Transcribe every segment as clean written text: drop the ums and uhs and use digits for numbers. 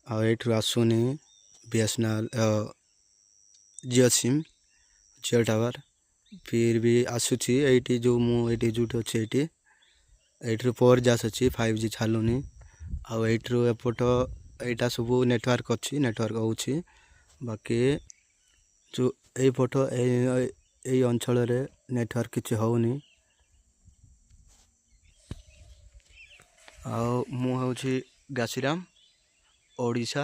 आठ आसुनी बीएसएनएल जियो सिम जियो टावर फिर भी आसूची ये जो मुझे जोटी अच्छे ये 4G आसूँ 5G छालुनी आउट्रु एपट यहाँ सब नेटवर्क अच्छी नेटवर्क होची बाकी जो यही पट यही अंचल नेटवर्क किसी होनी आउँ गासीराम ओडिशा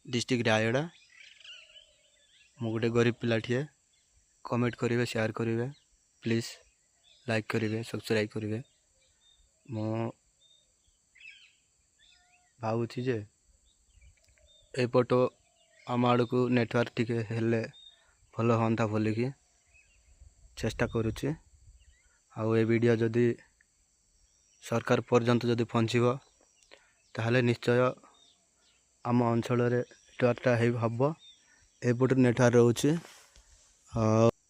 डिस्ट्रिक्ट रायगड़ा मु गोटे गरीब पिलाटिए कमेंट करेंगे शेयर करेंगे प्लीज लाइक करेंगे सब्सक्राइब करेंगे मु भावुची जे एपट आम आड़ को नेटवर्क टिके हेले भल हाँ बोलिकी चेष्टा करुच्ची आउ ए वीडियो जदि सरकार पर्यंत जदि पहुँचब ताहले निश्चय आम अंचल नेटवर्कटा हम एपट नेटवर्क रोचे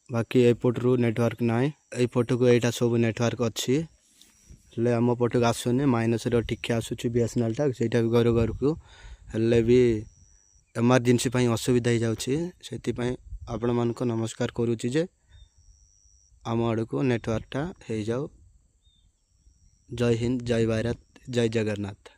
बाकी एपट्रु नेटवर्क ना एपट को यहाँ सब नेटवर्क अच्छी हेल्ले आम पटक आसुनी माइनस टिके आसूँ बीएसएनएल टा से घर घर को हेल्ले भी एमरजेंसी असुविधा हो जाए आपण मान नमस्कार करुच्ची जे आम आड़ को नेटवर्कटा हो जाओ। जय हिंद जय भारत जय जगन्नाथ।